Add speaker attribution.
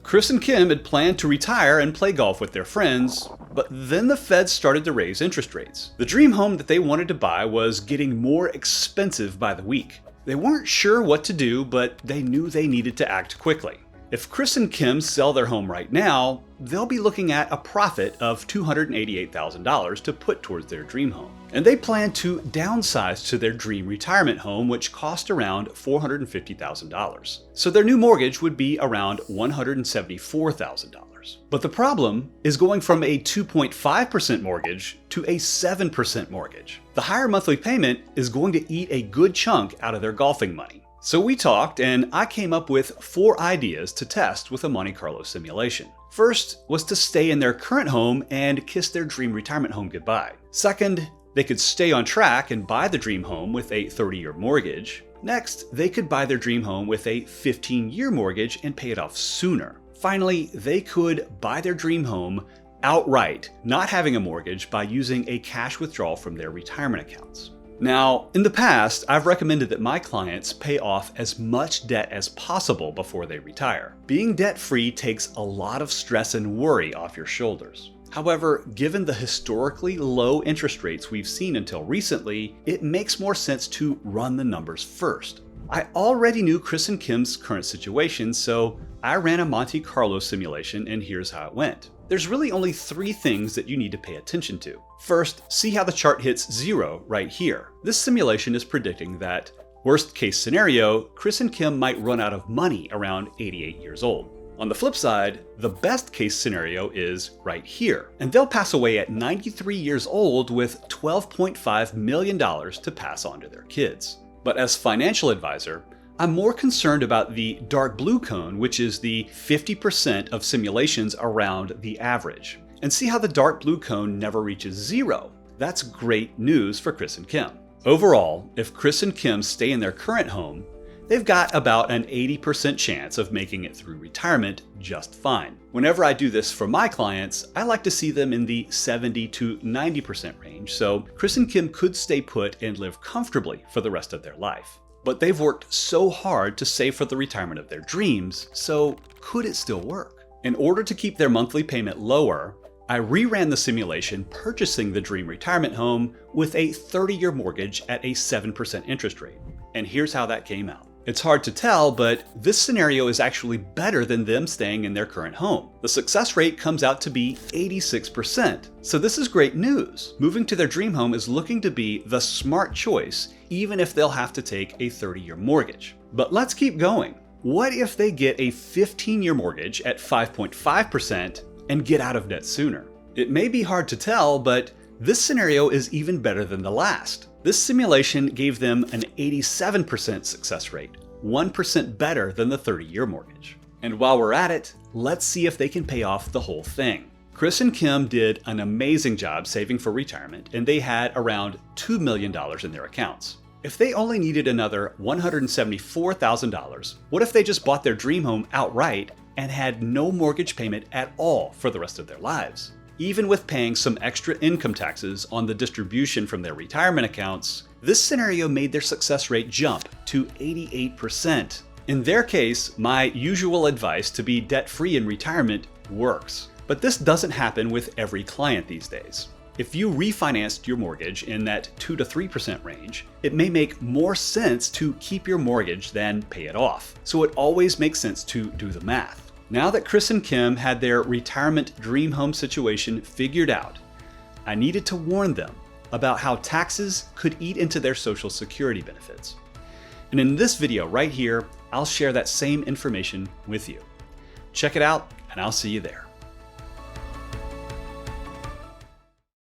Speaker 1: Chris and Kim had planned to retire and play golf with their friends, but then the Fed started to raise interest rates. The dream home that they wanted to buy was getting more expensive by the week. They weren't sure what to do, but they knew they needed to act quickly. If Chris and Kim sell their home right now, they'll be looking at a profit of $288,000 to put towards their dream home. And they plan to downsize to their dream retirement home, which cost around $450,000. So their new mortgage would be around $174,000. But the problem is going from a 2.5% mortgage to a 7% mortgage. The higher monthly payment is going to eat a good chunk out of their golfing money. So we talked, and I came up with 4 ideas to test with a Monte Carlo simulation. First was to stay in their current home and kiss their dream retirement home goodbye. Second, they could stay on track and buy the dream home with a 30-year mortgage. Next, they could buy their dream home with a 15-year mortgage and pay it off sooner. Finally, they could buy their dream home outright, not having a mortgage, by using a cash withdrawal from their retirement accounts. Now, in the past, I've recommended that my clients pay off as much debt as possible before they retire. Being debt-free takes a lot of stress and worry off your shoulders. However, given the historically low interest rates we've seen until recently, it makes more sense to run the numbers first. I already knew Chris and Kim's current situation, so I ran a Monte Carlo simulation, and here's how it went. There's really only 3 things that you need to pay attention to. First, see how the chart hits 0 right here. This simulation is predicting that, worst case scenario, Chris and Kim might run out of money around 88 years old. On the flip side, the best case scenario is right here, and they'll pass away at 93 years old with $12.5 million to pass on to their kids. But as financial advisor, I'm more concerned about the dark blue cone, which is the 50% of simulations around the average. And see how the dark blue cone never reaches 0. That's great news for Chris and Kim. Overall, if Chris and Kim stay in their current home, they've got about an 80% chance of making it through retirement just fine. Whenever I do this for my clients, I like to see them in the 70 to 90% range, so Chris and Kim could stay put and live comfortably for the rest of their life. But they've worked so hard to save for the retirement of their dreams, so could it still work? In order to keep their monthly payment lower, I reran the simulation purchasing the dream retirement home with a 30-year mortgage at a 7% interest rate. And here's how that came out. It's hard to tell, but this scenario is actually better than them staying in their current home. The success rate comes out to be 86%. So this is great news. Moving to their dream home is looking to be the smart choice, even if they'll have to take a 30-year mortgage. But let's keep going. What if they get a 15-year mortgage at 5.5% and get out of debt sooner? It may be hard to tell, but this scenario is even better than the last. This simulation gave them an 87% success rate, 1% better than the 30-year mortgage. And while we're at it, let's see if they can pay off the whole thing. Chris and Kim did an amazing job saving for retirement, and they had around $2 million in their accounts. If they only needed another $174,000, what if they just bought their dream home outright and had no mortgage payment at all for the rest of their lives? Even with paying some extra income taxes on the distribution from their retirement accounts, this scenario made their success rate jump to 88%. In their case, my usual advice to be debt-free in retirement works. But this doesn't happen with every client these days. If you refinanced your mortgage in that 2 to 3% range, it may make more sense to keep your mortgage than pay it off. So it always makes sense to do the math. Now that Chris and Kim had their retirement dream home situation figured out, I needed to warn them about how taxes could eat into their Social Security benefits. And in this video right here, I'll share that same information with you. Check it out, and I'll see you there.